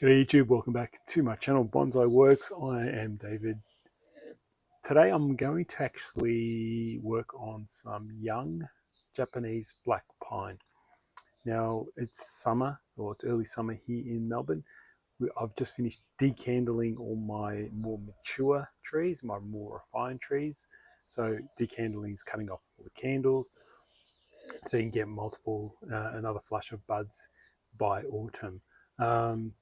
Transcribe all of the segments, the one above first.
G'day YouTube, welcome back to my channel Bonsai Works. I am David. Today I'm going to actually work on some young Japanese black pine. Now it's summer, or it's early summer here in Melbourne. I've just finished decandling all my more mature trees, my more refined trees. So decandling is cutting off all the candles so you can get another flush of buds by autumn.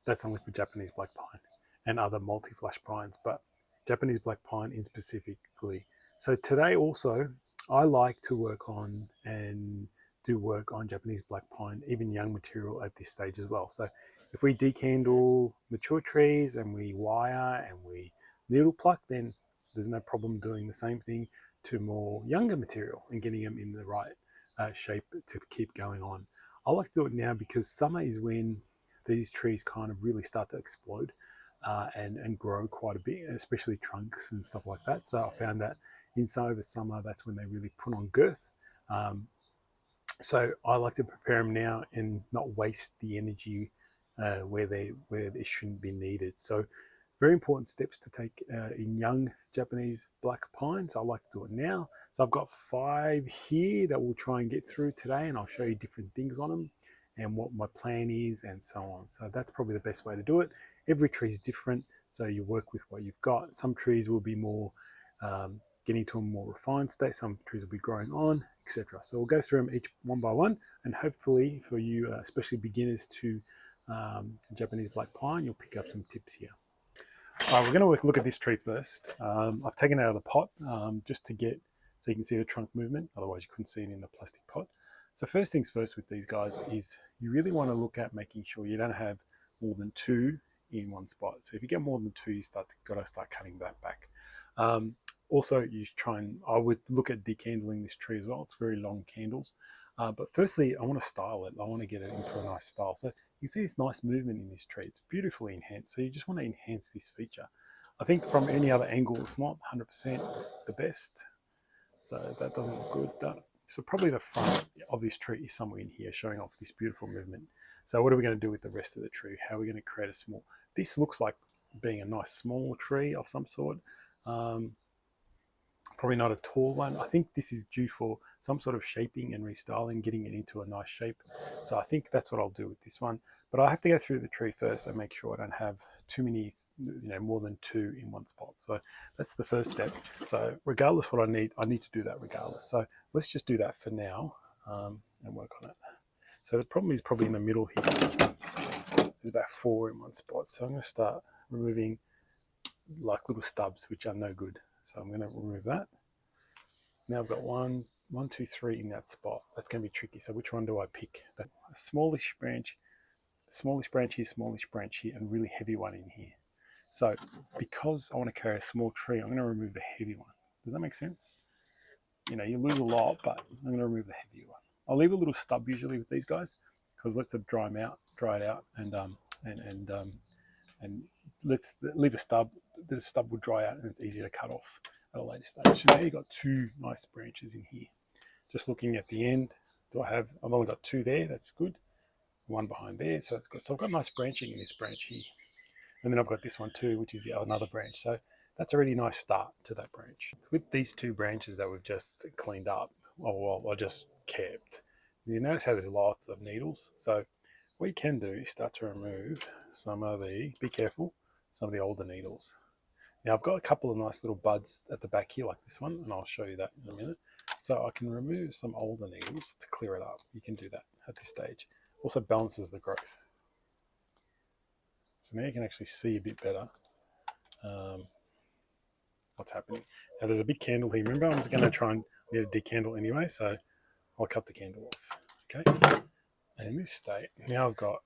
That's only for Japanese black pine and other multi-flush pines, but Japanese black pine in specifically. So today also, I like to work on and do work on Japanese black pine, even young material at this stage as well. So if we decandle mature trees and we wire and we needle pluck, then there's no problem doing the same thing to more younger material and getting them in the right shape to keep going on. I like to do it now because summer is when these trees kind of really start to explode and grow quite a bit, especially trunks and stuff like that. So I found that over summer, that's when they really put on girth. So I like to prepare them now and not waste the energy where they shouldn't be needed. So very important steps to take in young Japanese black pines. I like to do it now. So I've got 5 here that we'll try and get through today, and I'll show you different things on them and what my plan is and so on. So that's probably the best way to do it. Every tree is different, so you work with what you've got. Some trees will be more getting to a more refined state, some trees will be growing on, etc. So we'll go through them each one by one, and hopefully for you, especially beginners to Japanese black pine, you'll pick up some tips here. All right, we're going to look at this tree first. I've taken it out of the pot just to get, so you can see the trunk movement, otherwise you couldn't see it in the plastic pot. So first things first with these guys is you really want to look at making sure you don't have more than 2 in one spot. So if you get more than 2, you got to start cutting that back. Also, I would look at decandling this tree as well. It's very long candles. But firstly, I want to style it. I want to get it into a nice style. So you can see this nice movement in this tree. It's beautifully enhanced. So you just want to enhance this feature. I think from any other angle, it's not 100% the best. So that doesn't look good. So probably the front of this tree is somewhere in here, showing off this beautiful movement. So what are we going to do with the rest of the tree? How are we going to create a small... This looks like being a nice small tree of some sort. Probably not a tall one. I think this is due for some sort of shaping and restyling, getting it into a nice shape. So I think that's what I'll do with this one. But I have to go through the tree first and make sure I don't have too many, more than 2 in one spot. So that's the first step. So regardless what I need to do that regardless. So let's just do that for now and work on it. So the problem is probably in the middle here. There's about 4 in one spot. So I'm going to start removing like little stubs, which are no good. So I'm going to remove that. Now I've got 1, 2, 3 in that spot. That's going to be tricky. So which one do I pick? A smallish branch here, smallish branch here, and really heavy one in here. So because I want to carry a small tree, I'm going to remove the heavy one. Does that make sense? You lose a lot, but I'm going to remove the heavy one. I'll leave a little stub usually with these guys because let's dry it out, and let's leave a stub. The stub will dry out and it's easier to cut off at a later stage. So now you've got 2 nice branches in here. Just looking at the end, I've only got 2 there, that's good. 1 behind there, so that's good. So I've got nice branching in this branch here. And then I've got this one too, which is another branch. So that's a really nice start to that branch. With these 2 branches that we've just cleaned up, I just kept, you notice how there's lots of needles. So what you can do is start to remove some of the, be careful, some of the older needles. Now I've got a couple of nice little buds at the back here like this one, and I'll show you that in a minute. So I can remove some older needles to clear it up. You can do that at this stage. Also balances the growth. So now you can actually see a bit better what's happening. Now there's a big candle here. Remember, I'm going to try and need a decandle anyway, so I'll cut the candle off. Okay. And in this state, now I've got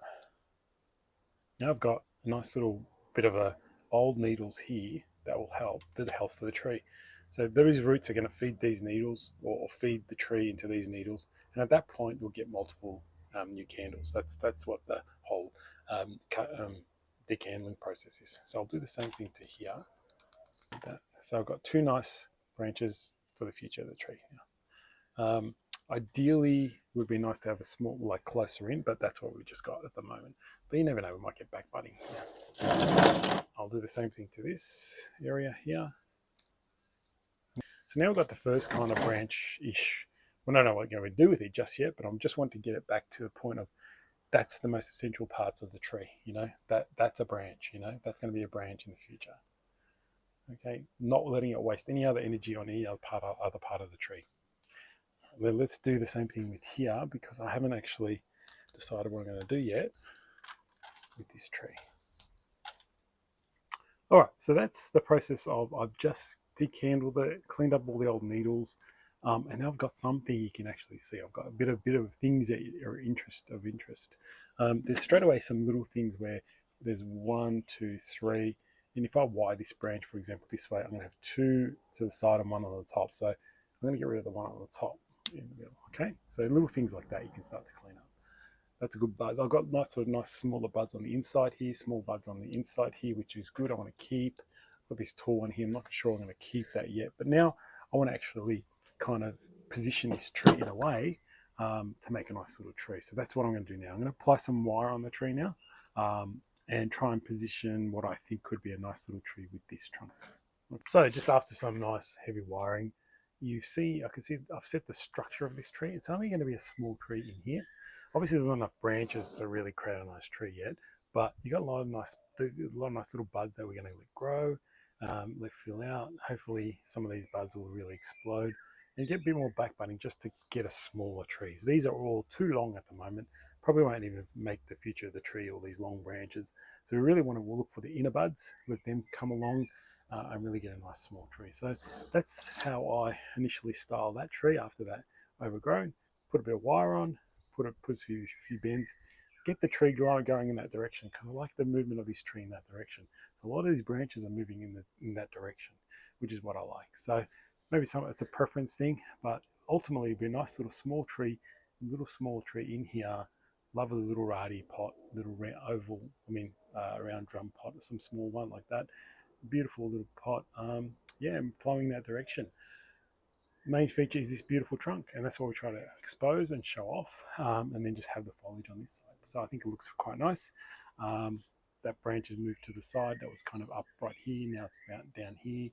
a nice little bit of old needles here that will help the health of the tree. So those roots are going to feed these needles or feed the tree into these needles, and at that point we'll get multiple new candles. That's what the whole decandling process is. So I'll do the same thing to here. So I've got 2 nice branches for the future of the tree now. Ideally, Would be nice to have a small, like closer in, but that's what we just got at the moment. But you never know, we might get back budding. I'll do the same thing to this area here. So now we've got the first kind of branch-ish. We don't know what we're going to do with it just yet, but I just want to get it back to the point of that's the most essential parts of the tree. That's a branch. That's going to be a branch in the future. Okay, not letting it waste any other energy on any other part of the tree. Then let's do the same thing with here, because I haven't actually decided what I'm going to do yet with this tree. All right, so that's the process of I've just decandled it, cleaned up all the old needles, and now I've got something you can actually see. I've got a bit of things that are of interest. There's straight away some little things where there's 1, 2, 3, and if I wire this branch, for example, this way, I'm going to have 2 to the side and 1 on the top. So I'm going to get rid of the one on the top in the middle. Okay, so little things like that you can start to clean up. That's a good bud. I've got nice smaller buds on the inside here, small buds on the inside here, which is good. I want to keep. I've got this tall one here. I'm not sure I'm going to keep that yet. But now I want to actually kind of position this tree in a way to make a nice little tree. So that's what I'm going to do now. I'm going to apply some wire on the tree now and try and position what I think could be a nice little tree with this trunk. So just after some nice heavy wiring, I can see I've set the structure of this tree. It's only going to be a small tree in here. Obviously, there's not enough branches to really create a nice tree yet, but you got a lot of nice little buds that we're going to let grow, let fill out. Hopefully, some of these buds will really explode and get a bit more back budding just to get a smaller tree. These are all too long at the moment. Probably won't even make the future of the tree, all these long branches. So we really want to look for the inner buds, let them come along and really get a nice small tree. So that's how I initially styled that tree. After that, overgrown, put a bit of wire on, put a few bends, get the tree going in that direction, because I like the movement of this tree in that direction. So a lot of these branches are moving in that direction, which is what I like. So maybe it's a preference thing, but ultimately it'd be a nice little small tree in here. Lovely little radi pot, little oval, round drum pot, some small one like that. Beautiful little pot. Yeah, flowing that direction. Main feature is this beautiful trunk, and that's what we try to expose and show off, and then just have the foliage on this side. So I think it looks quite nice. That branch has moved to the side. That was kind of up right here. Now it's about down here,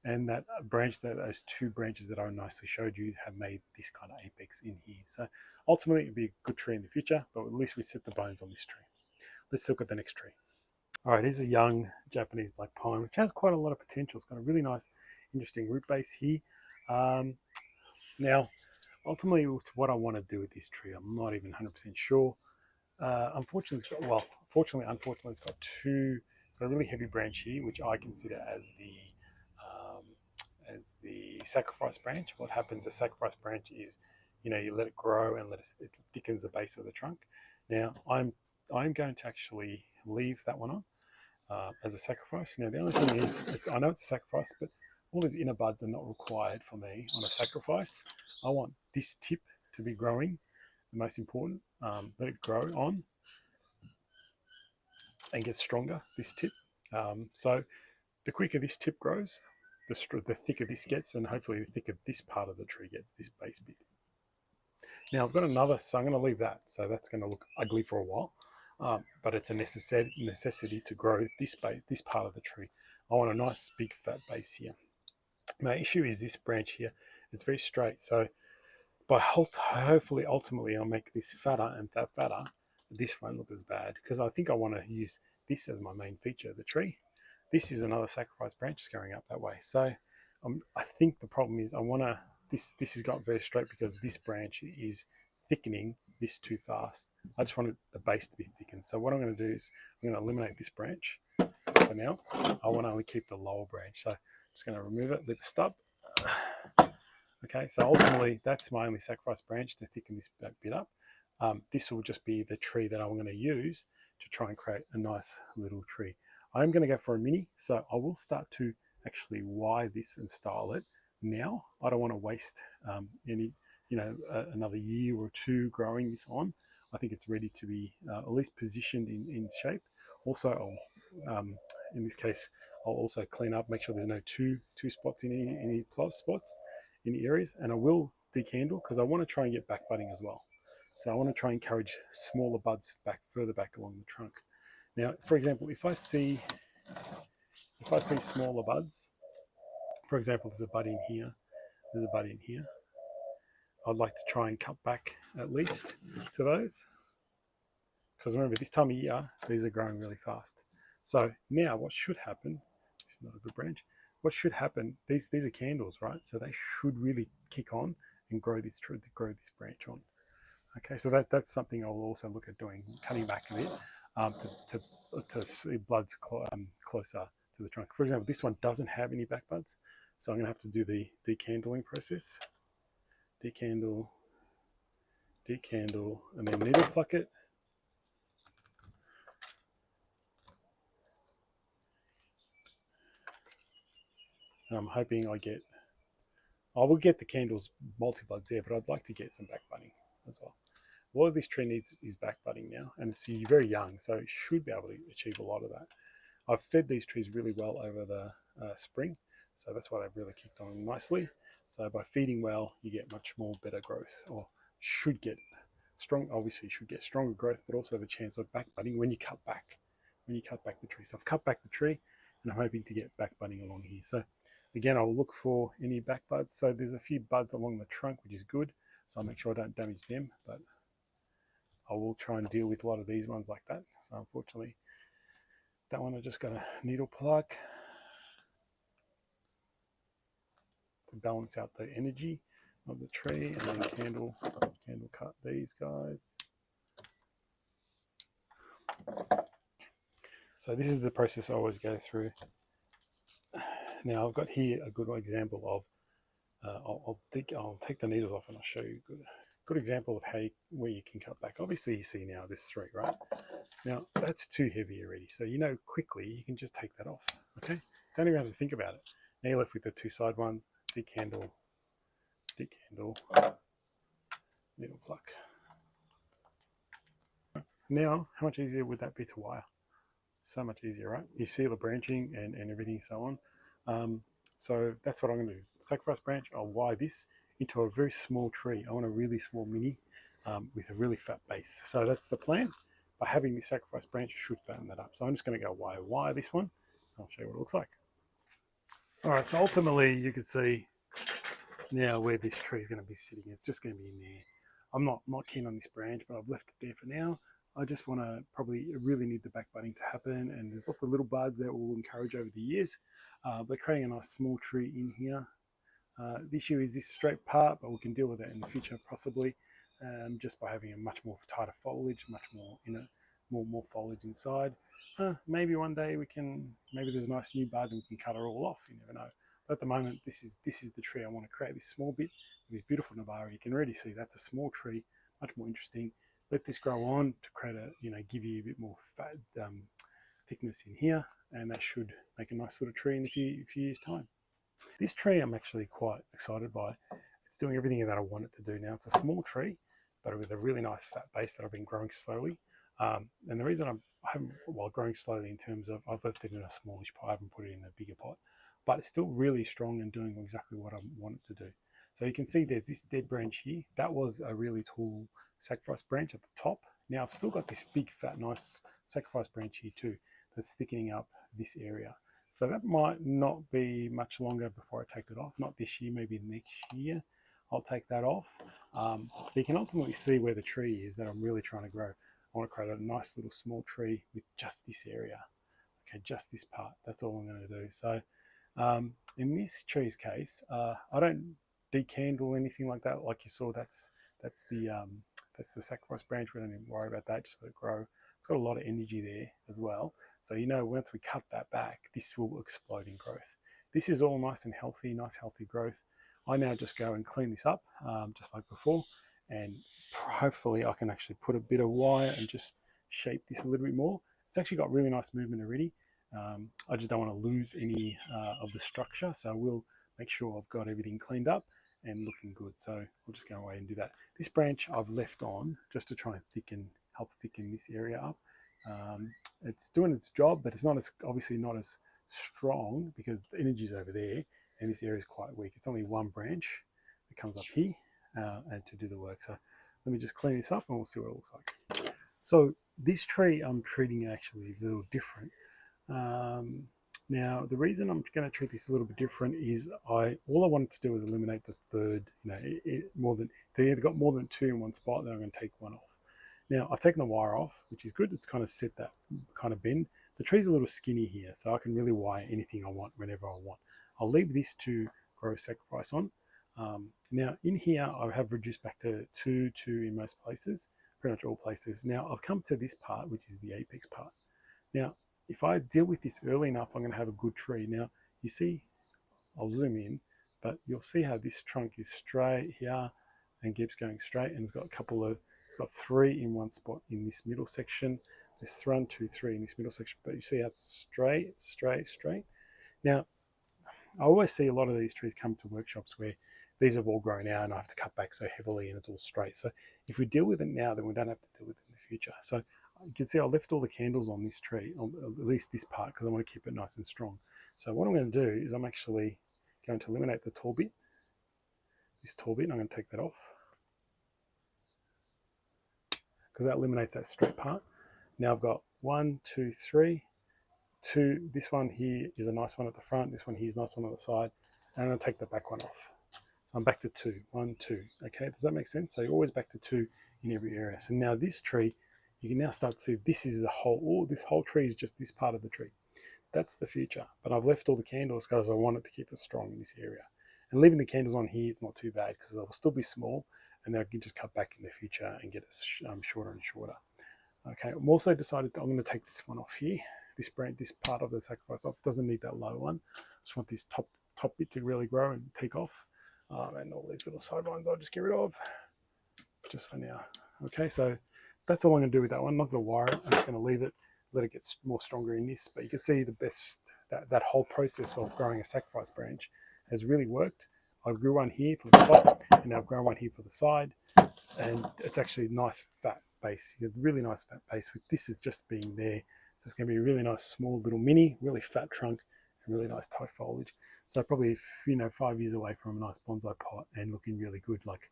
and that branch, those 2 branches that I nicely showed you, have made this kind of apex in here. So ultimately, it'll be a good tree in the future, but at least we set the bones on this tree. Let's look at the next tree. All right, here's a young Japanese black pine, which has quite a lot of potential. It's got a really nice, interesting root base here. Now, ultimately, what I want to do with this tree, I'm not even 100% sure. Unfortunately, it's got a really heavy branch here, which I consider as the sacrifice branch. What happens, a sacrifice branch is, you let it grow and it thickens the base of the trunk. Now, I'm going to actually leave that one on as a sacrifice. Now, the only thing is, I know it's a sacrifice, but all these inner buds are not required for me on a sacrifice. I want this tip to be growing, the most important. Let it grow on and get stronger, this tip. So the quicker this tip grows, the thicker this gets, and hopefully the thicker this part of the tree gets, this base bit. Now I've got another, so I'm going to leave that. So that's going to look ugly for a while, but it's a necessity to grow this part of the tree. I want a nice big fat base here. My issue is this branch here. It's very straight. So hopefully, ultimately, I'll make this fatter and that fatter. This won't look as bad, because I think I want to use this as my main feature of the tree. This is another sacrifice branch going up that way. So I think the problem is this has got very straight because this branch is thickening this too fast. I just wanted the base to be thickened. So what I'm going to do is I'm going to eliminate this branch for now. I want to only keep the lower branch. So I'm just going to remove it, leave a stub. Okay, so ultimately that's my only sacrifice branch to thicken this bit up. This will just be the tree that I'm going to use to try and create a nice little tree. I'm going to go for a mini, so I will start to actually wire this and style it now. I don't want to waste another year or 2 growing this on. I think it's ready to be at least positioned in shape. Also, in this case, I'll also clean up, make sure there's no two spots in any spots in the areas, and I will decandle because I want to try and get back budding as well. So I want to try and encourage smaller buds further back along the trunk. Now, for example, if I see smaller buds, for example, there's a bud in here, there's a bud in here, I'd like to try and cut back at least to those. Because remember, this time of year, these are growing really fast. So now what should happen, this is not a good branch, what should happen, these are candles, right? So they should really kick on and grow this branch on. Okay, so that's something I'll also look at doing, cutting back a bit to see buds closer to the trunk. For example, this one doesn't have any back buds, so I'm going to have to do the decandling process. Decandle, and then needle pluck it. And I'm hoping I will get the candles multi-buds there, but I'd like to get some back budding as well. A lot of this tree needs is back budding now, and it's very young, so it should be able to achieve a lot of that. I've fed these trees really well over the spring, so that's why they've really kicked on nicely. So by feeding well, you get much more better growth, or should get strong. Obviously, you should get stronger growth, but also the chance of back budding when you cut back the tree. So I've cut back the tree, and I'm hoping to get back budding along here. So again, I'll look for any back buds. So there's a few buds along the trunk, which is good. So I'll make sure I don't damage them, but I will try and deal with a lot of these ones like that. So unfortunately, that one I just got a needle pluck to balance out the energy of the tree, and then candle cut these guys. So this is the process I always go through. Now I've got here a good example of, I'll take the needles off and I'll show you good example of where you can cut back. Obviously you see now this 3, right? Now that's too heavy already. So you know quickly you can just take that off, okay? Don't even have to think about it. Now you're left with the 2 side ones, decandle, needle pluck. Now, how much easier would that be to wire? So much easier, right? You see the branching and everything so on. So that's what I'm going to do. Sacrifice branch, I'll wire this into a very small tree. I want a really small mini with a really fat base. So that's the plan. By having this sacrifice branch, you should fatten that up. So I'm just going to go wire this one. I'll show you what it looks like. All right, so ultimately you can see now where this tree is going to be sitting. It's just going to be in there. I'm not keen on this branch, but I've left it there for now. I just want to really need the back budding to happen, and there's lots of little buds that will encourage over the years. But creating a nice small tree in here. The issue is this straight part, but we can deal with it in the future possibly, just by having a much more tighter foliage, much more more foliage inside. Maybe one day maybe there's a nice new bud and we can cut her all off. You never know. But at the moment, this is the tree I want to create. This small bit with this beautiful Navara. You can already see that's a small tree, much more interesting. Let this grow on to create give you a bit more fat, thickness in here, and that should make a nice little tree in a few years' time. This tree I'm actually quite excited by. It's doing everything that I want it to do now. It's a small tree, but with a really nice fat base that I've been growing slowly. And the reason I haven't, growing slowly in terms of I've left it in a smallish pot, I haven't put it in a bigger pot, but it's still really strong and doing exactly what I want it to do. So you can see there's this dead branch here. That was a really tall sacrifice branch at the top. Now I've still got this big, fat, nice sacrifice branch here too that's thickening up this area. So that might not be much longer before I take it off. Not this year, maybe next year I'll take that off. But you can ultimately see where the tree is that I'm really trying to grow. I want to create a nice little small tree with just this area. Okay, just this part. That's all I'm going to do. So in this tree's case, I don't decandle anything like that. Like you saw, that's the sacrifice branch. We don't even worry about that. Just let it grow. It's got a lot of energy there as well. So once we cut that back, this will explode in growth. This is all nice and healthy, nice healthy growth. I now just go and clean this up, just like before, and hopefully I can actually put a bit of wire and just shape this a little bit more. It's actually got really nice movement already. I just don't want to lose any of the structure, so I will make sure I've got everything cleaned up and looking good. So I'll just go away and do that. This branch I've left on just to try and help thicken this area up. It's doing its job, but it's obviously not as strong because the energy's over there and this area is quite weak. It's only one branch that comes up here and to do the work. So let me just clean this up and we'll see what it looks like. So this tree I'm treating actually a little different. Now the reason I'm going to treat this a little bit different is all I wanted to do was eliminate the third. More than they either got more than two in one spot, then I'm going to take one off. Now I've taken the wire off, which is good. It's kind of set that kind of bend. The tree's a little skinny here, so I can really wire anything I want whenever I want. I'll leave this to grow sacrifice on. Now in here I have reduced back to 2 in most places, pretty much all places. Now I've come to this part, which is the apex part. Now if I deal with this early enough, I'm going to have a good tree. Now you see, I'll zoom in, but you'll see how this trunk is straight here and keeps going straight, and it's got 3 in one spot in this middle section. There's 1, 2, 3 in this middle section, but you see how it's straight, straight, straight. Now I always see a lot of these trees come to workshops where these have all grown out and I have to cut back so heavily and it's all straight. So if we deal with it now, then we don't have to deal with it in the future. So you can see I left all the candles on this tree, on at least this part, because I want to keep it nice and strong. So what I'm going to do is I'm actually going to eliminate the tall bit. This tall bit, I'm going to take that off because that eliminates that straight part. Now I've got 1, 2, 3, 2. This one here is a nice one at the front. This one here is a nice one on the side. And I'm going to take the back one off. So I'm back to 2, 1, 2. Okay, does that make sense? So you're always back to 2 in every area. So now this tree, you can now start to see this is the whole, this whole tree is just this part of the tree. That's the future. But I've left all the candles because I wanted to keep it strong in this area. And leaving the candles on here, it's not too bad because they'll still be small and they can just cut back in the future and get it shorter and shorter. Okay, I'm also decided I'm going to take this one off here. This branch, this part of the sacrifice off. Doesn't need that low one. Just want this top bit to really grow and take off. And all these little sidelines I'll just get rid of just for now. Okay, so that's all I'm going to do with that one. I'm not going to wire it. I'm just going to leave it, let it get more stronger in this. But you can see that whole process of growing a sacrifice branch has really worked. I grew one here for the top, and now I've grown one here for the side, and it's actually a nice fat base. You get a really nice fat base with this is just being there. So it's going to be a really nice small little mini, really fat trunk, and really nice tight foliage. So probably 5 years away from a nice bonsai pot and looking really good, like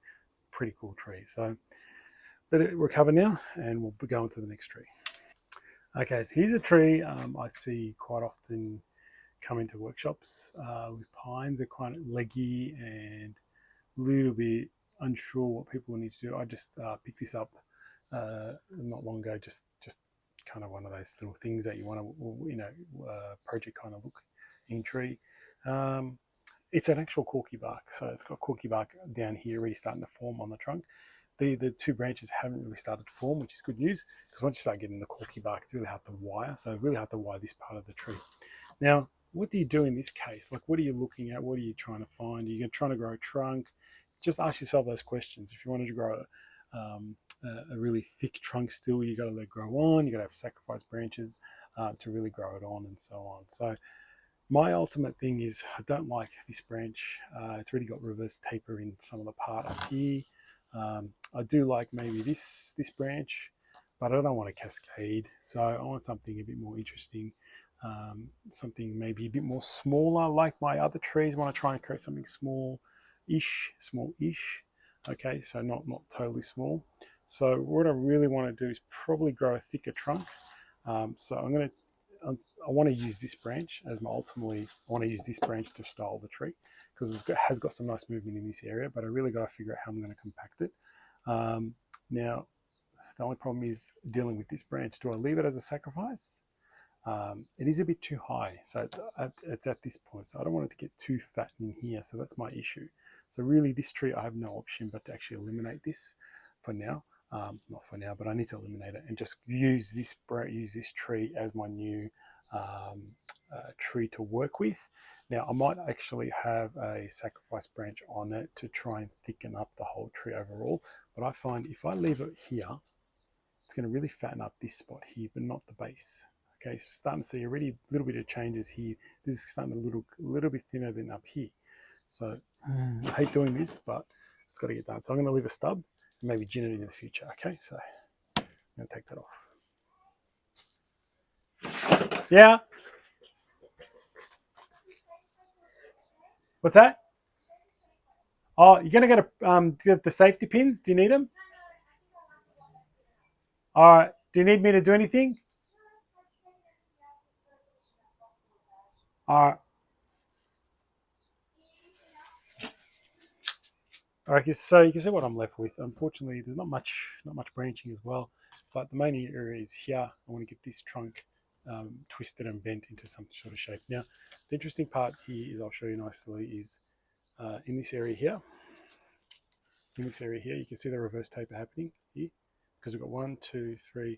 pretty cool tree. So let it recover now, and we'll go on to the next tree. Okay, so here's a tree I see quite often come into workshops with pines. They're quite leggy and a little bit unsure what people need to do. I just picked this up not long ago, just kind of one of those little things that you want to, project kind of look in tree. It's an actual corky bark, so it's got corky bark down here already starting to form on the trunk. The two branches haven't really started to form, which is good news, because once you start getting the corky bark, it's really hard to wire. So really hard to wire this part of the tree. Now, what do you do in this case? Like, what are you looking at? What are you trying to find? Are you trying to grow a trunk? Just ask yourself those questions. If you wanted to grow a really thick trunk still, you got to let it grow on. You got to have sacrifice branches to really grow it on, and so on. So my ultimate thing is I don't like this branch. It's really got reverse taper in some of the part up here. I do like maybe this branch, but I don't want a cascade. So I want something a bit more interesting. Something maybe a bit more smaller, like my other trees. I want to try and create something small-ish. Okay, so not totally small. So what I really want to do is probably grow a thicker trunk. So I want to use this branch as my ultimately. I want to use this branch to style the tree because it has got some nice movement in this area. But I really got to figure out how I'm going to compact it. Now, the only problem is dealing with this branch. Do I leave it as a sacrifice? It is a bit too high, so it's at this point, so I don't want it to get too fat in here, so that's my issue. So really this tree I have no option but to actually eliminate this for now. Not for now, but I need to eliminate it and just use this tree as my new tree to work with. Now I might actually have a sacrifice branch on it to try and thicken up the whole tree overall, but I find if I leave it here, it's going to really fatten up this spot here, but not the base. Okay, so starting to see already a little bit of changes here. This is starting a little bit thinner than up here. So I hate doing this, but it's got to get done. So I'm going to leave a stub and maybe gin it in the future. Okay, so I'm going to take that off. Yeah. What's that? Oh, you're going to get the safety pins. Do you need them? All right, do you need me to do anything? All right. All right, so you can see what I'm left with. Unfortunately, there's not much branching as well, but the main area is here. I want to get this trunk twisted and bent into some sort of shape. Now, the interesting part here is I'll show you nicely is in this area here. In this area here, you can see the reverse taper happening here because we've got 1, 2, 3,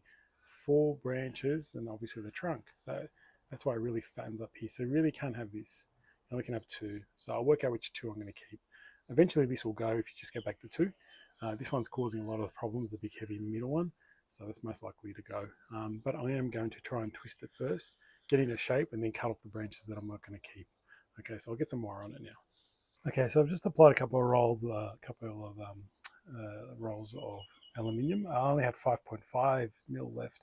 4 branches and obviously the trunk. So that's why it really fattens up here. So you really can't have this. You only can have 2. So I'll work out which 2 I'm going to keep. Eventually this will go if you just go back to 2. This one's causing a lot of problems, the big heavy middle one. So that's most likely to go. But I am going to try and twist it first, get into shape, and then cut off the branches that I'm not going to keep. Okay, so I'll get some wire on it now. Okay, so I've just applied a couple of rolls, rolls of aluminium. I only had 5.5 mil left.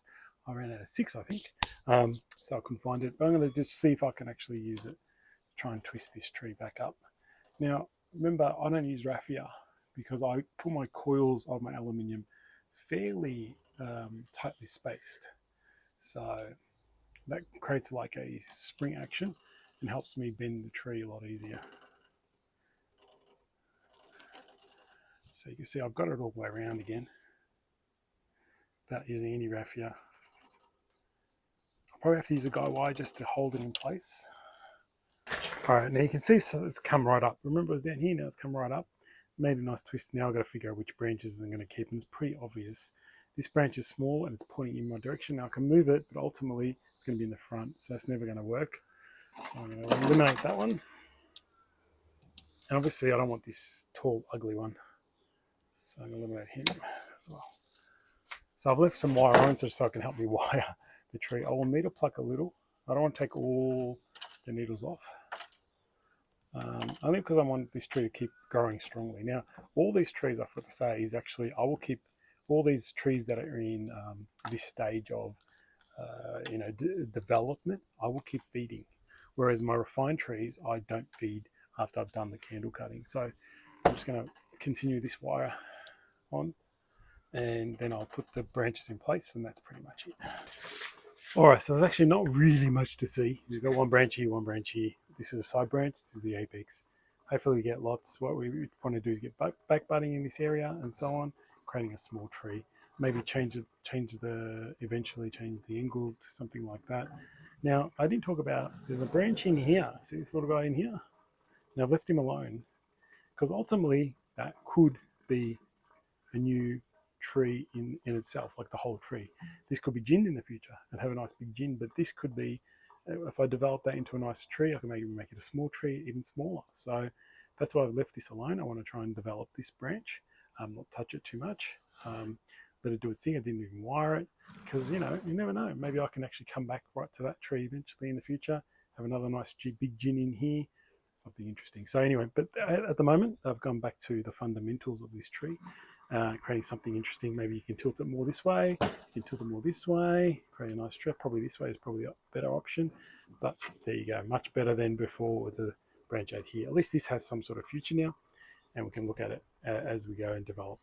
I ran out of 6, I think, so I couldn't find it. But I'm going to just see if I can actually use it, try and twist this tree back up. Now, remember, I don't use raffia because I put my coils of my aluminium fairly tightly spaced. So that creates like a spring action and helps me bend the tree a lot easier. So you can see I've got it all the way around again without using any raffia. I'll probably have to use a guy wire just to hold it in place. All right, now you can see so it's come right up. Remember it was down here, now it's come right up. Made a nice twist. Now I've got to figure out which branches I'm going to keep, and it's pretty obvious. This branch is small and it's pointing in my direction. Now I can move it, but ultimately it's going to be in the front, so it's never going to work. So I'm going to eliminate that one. And obviously I don't want this tall, ugly one. So I'm going to eliminate him as well. So I've left some wire on so I can help me wire the tree. I will need to pluck a little. I don't want to take all the needles off. Only because I want this tree to keep growing strongly. Now, all these trees, I've got to say, is actually, I will keep all these trees that are in this stage of, development, I will keep feeding. Whereas my refined trees, I don't feed after I've done the candle cutting. So I'm just going to continue this wire on, and then I'll put the branches in place, and that's pretty much it. All right, so there's actually not really much to see. You've got one branch here, one branch here. This is a side branch, this is the apex. Hopefully we get lots. What we want to do is get back budding in this area and so on, creating a small tree. Maybe eventually change the angle to something like that. Now, I didn't talk about, there's a branch in here. See this little guy in here? Now I've left him alone because ultimately that could be a new tree in itself, like the whole tree. This could be ginned in the future and have a nice big gin, but this could be, if I develop that into a nice tree, I can maybe make it a small tree, even smaller. So that's why I've left this alone. I want to try and develop this branch, not touch it too much, let it do its thing. I didn't even wire it because, you never know. Maybe I can actually come back right to that tree eventually in the future, have another nice big gin in here, something interesting. So anyway, but at the moment, I've gone back to the fundamentals of this tree. Creating something interesting. Maybe you can tilt it more this way, you can tilt it more this way, create a nice strip. Probably this way is probably a better option, but there you go, much better than before with a branch out here. At least this has some sort of future now, and we can look at it as we go and develop.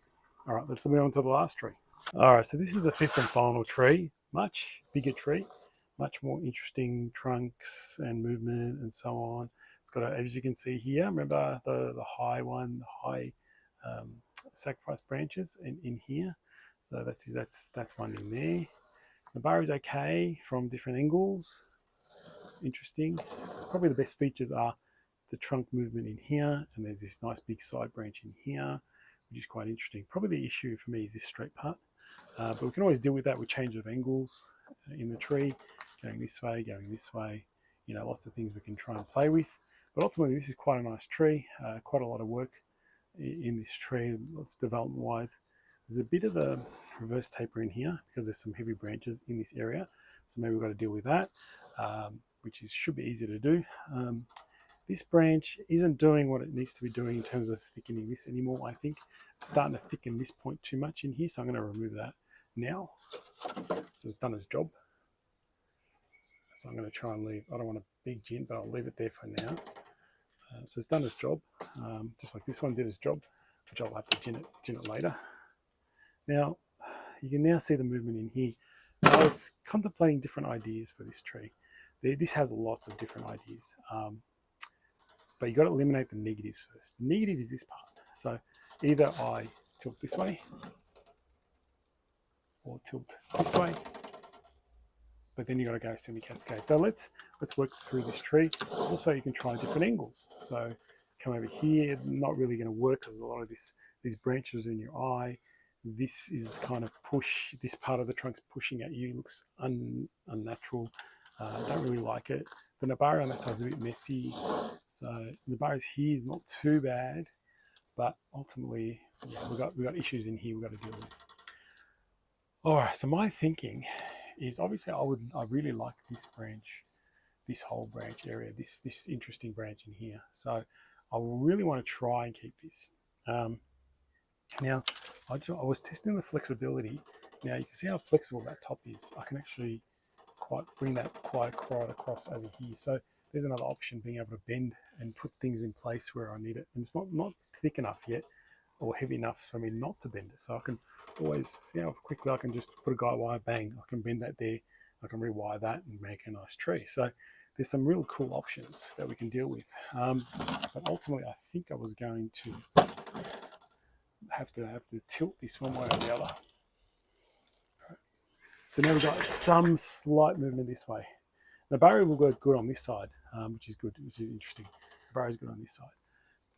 All right, let's move on to the last tree. All right, so this is the fifth and final tree, much bigger tree, much more interesting trunks and movement and so on. It's got, as you can see here, remember the high one, the high sacrifice branches in here. So that's one in there. The bar is okay from different angles. Interesting. Probably the best features are the trunk movement in here, and there's this nice big side branch in here, which is quite interesting. Probably the issue for me is this straight part, but we can always deal with that with change of angles in the tree, going this way, going this way. Lots of things we can try and play with. But ultimately, this is quite a nice tree. Quite a lot of work in this tree, development wise. There's a bit of a reverse taper in here because there's some heavy branches in this area, so maybe we've got to deal with that, which should be easy to do. This branch isn't doing what it needs to be doing in terms of thickening this anymore. I think it's starting to thicken this point too much in here, so I'm going to remove that now. So it's done its job. So I'm going to try and leave, I don't want a big gin, but I'll leave it there for now. So it's done its job, just like this one did its job, which I'll have to gin it later. Now, you can now see the movement in here. I was contemplating different ideas for this tree. This has lots of different ideas, but you got to eliminate the negatives first. The negative is this part. So either I tilt this way or tilt this way, but then you got to go semi-cascade. So let's work through this tree. Also, you can try different angles. So come over here, not really going to work because a lot of these branches are in your eye. This is kind of push, this part of the trunk's pushing at you, looks unnatural. Don't really like it. The Nabari on that side is a bit messy. So Nabari's here is not too bad, but ultimately, yeah, we got issues in here we've got to deal with. All right, so my thinking is obviously I really like this branch, this whole branch area, this interesting branch in here. So I really want to try and keep this. Now, I was testing the flexibility. Now you can see how flexible that top is. I can actually bring that quite across over here. So there's another option, being able to bend and put things in place where I need it. And it's not thick enough yet or heavy enough for me not to bend it. So I can always see how quickly I can just put a guide wire, bang, I can bend that there. I can rewire that and make a nice tree. So there's some real cool options that we can deal with. But ultimately, I think I was going to have to tilt this one way or the other. So now we've got some slight movement this way. The barrier will go good on this side, which is good, which is interesting. The barrier is good on this side.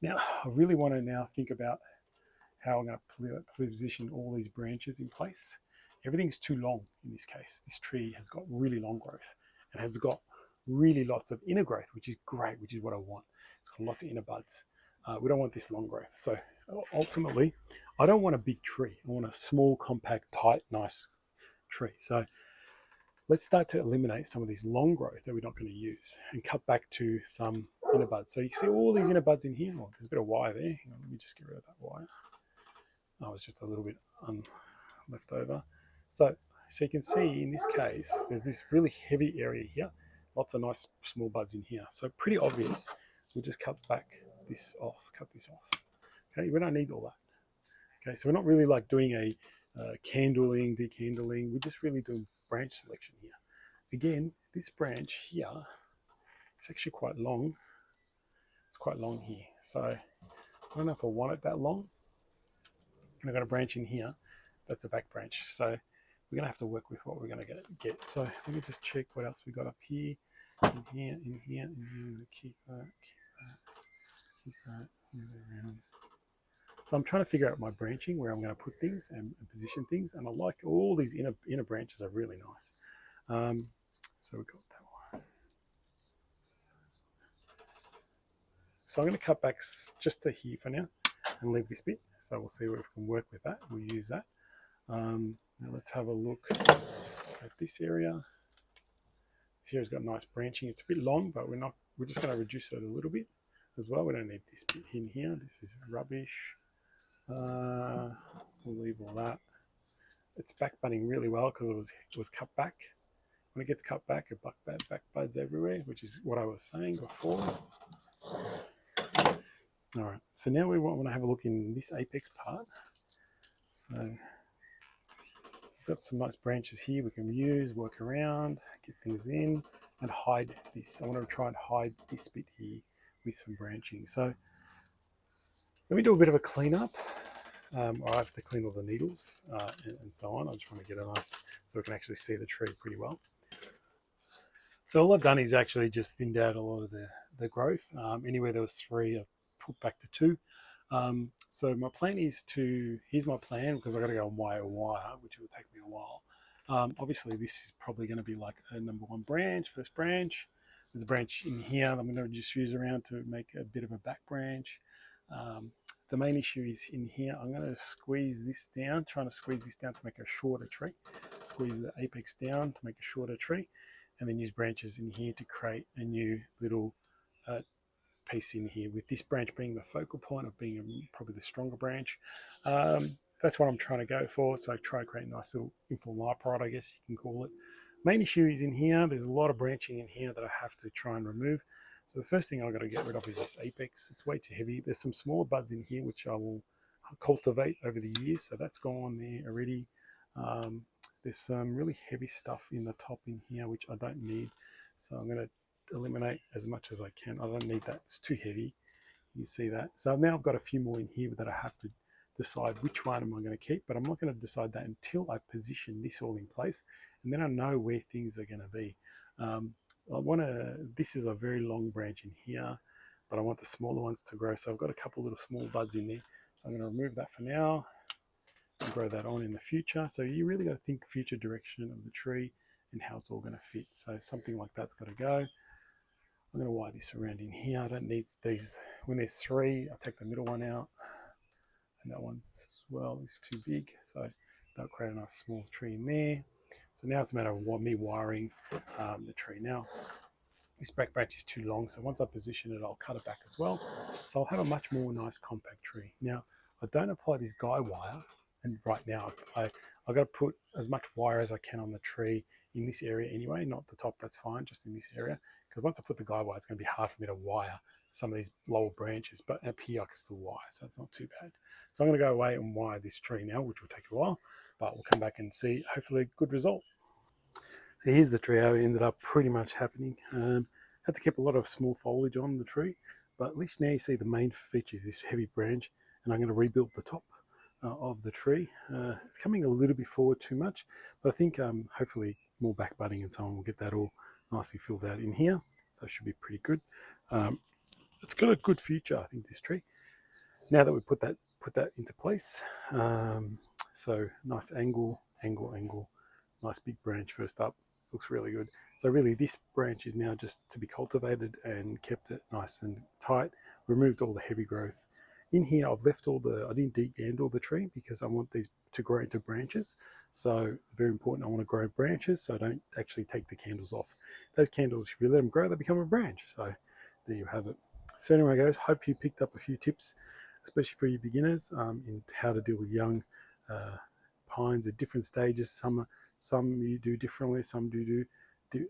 Now, I really want to now think about how I'm going to position all these branches in place. Everything's too long in this case. This tree has got really long growth and has got really lots of inner growth, which is great, which is what I want. It's got lots of inner buds. We don't want this long growth. So ultimately, I don't want a big tree. I want a small, compact, tight, nice tree. So let's start to eliminate some of these long growth that we're not going to use and cut back to some inner buds. So you can see all these inner buds in here. Oh, there's a bit of wire there. Hang on, let me just get rid of that wire. Oh, it's just a little bit left over. So you can see in this case, there's this really heavy area here. Lots of nice small buds in here. So pretty obvious. We'll just cut this off. Okay, we don't need all that. Okay, so we're not really like doing a candling, decandling. We're just really doing branch selection here. Again, this branch here is actually quite long. It's quite long here. So I don't know if I want it that long. And I've got a branch in here. That's a back branch. So we're going to have to work with what we're going to get. So let me just check what else we got up here. In here, in here, in here. Keep that, move it around. So I'm trying to figure out my branching, where I'm going to put things and position things. And I like all these inner branches are really nice. So we've got that one. So I'm going to cut back just to here for now and leave this bit. So we'll see if we can work with that. We'll use that. Now let's have a look at this area. Here's got nice branching. It's a bit long, but we're just going to reduce it a little bit as well. We don't need this bit in here. This is rubbish. We'll leave all that. It's back budding really well because it was cut back. When it gets cut back, it back buds everywhere, which is what I was saying before. All right, so now we want to have a look in this apex part. So we've got some nice branches here we can use, work around, get things in, and hide this. I want to try and hide this bit here with some branching. So let me do a bit of a cleanup. I have to clean all the needles and so on. I just want to get a nice, so we can actually see the tree pretty well. So all I've done is actually just thinned out a lot of the growth. Anywhere there was 3, I've put back to 2. So my plan is here's my plan, because I've got to go wire, which will take me a while. Obviously this is probably going to be like a number 1 branch, first branch. There's a branch in here that I'm going to just use around to make a bit of a back branch. The main issue is in here. I'm going to squeeze this down, trying to squeeze this down to make a shorter tree. Squeeze the apex down to make a shorter tree, and then use branches in here to create a new little piece in here, with this branch being the focal point of being probably the stronger branch. That's what I'm trying to go for. So try to create a nice little infilnipod, I guess you can call it. Main issue is in here. There's a lot of branching in here that I have to try and remove. So the first thing I've got to get rid of is this apex. It's way too heavy. There's some smaller buds in here which I will cultivate over the years. So that's gone there already. There's some really heavy stuff in the top in here which I don't need, so I'm going to eliminate as much as I can. I don't need that, it's too heavy. You see that? So now I've got a few more in here that I have to decide which one am I going to keep, but I'm not going to decide that until I position this all in place, and then I know where things are going to be. I want to, this is a very long branch in here, but I want the smaller ones to grow. So I've got a couple little small buds in there. So I'm going to remove that for now and grow that on in the future. So you really got to think future direction of the tree and how it's all going to fit. So something like that's got to go. I'm going to wire this around in here. I don't need these. When there's three, I take the middle one out. And that one as well is too big. So that'll create a nice small tree in there. So now it's a matter of me wiring the tree. Now, this back branch is too long, so once I position it, I'll cut it back as well. So I'll have a much more nice compact tree. Now, I don't apply this guy wire, and right now I've got to put as much wire as I can on the tree in this area anyway, not the top, that's fine, just in this area. Because once I put the guy wire, it's going to be hard for me to wire some of these lower branches, but up here I can still wire, so it's not too bad. So I'm going to go away and wire this tree now, which will take a while, but we'll come back and see hopefully a good result. So here's the tree how it ended up pretty much happening. Had to keep a lot of small foliage on the tree, but at least now you see the main features, this heavy branch, and I'm going to rebuild the top of the tree. It's coming a little bit forward too much, but I think hopefully more back budding and so on will get that all nicely filled out in here, so it should be pretty good. It's got a good future, I think, this tree. Now that we put that into place, so nice angle, nice big branch first up, looks really good. So really this branch is now just to be cultivated and kept it nice and tight, removed all the heavy growth. In here I've left all the, I didn't de-handle the tree because I want these to grow into branches. So very important, I want to grow branches so I don't actually take the candles off. Those candles, if you let them grow, they become a branch. So there you have it. So anyway guys, hope you picked up a few tips, especially for you beginners, in how to deal with young pines at different stages. Some you do differently, some do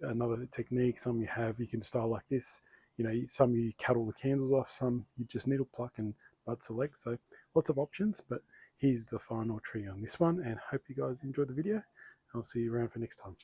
another technique, some you can style like this. You know, some you cut all the candles off, some you just needle pluck and bud select. So lots of options, but here's the final tree on this one, and hope you guys enjoyed the video. I'll see you around for next time.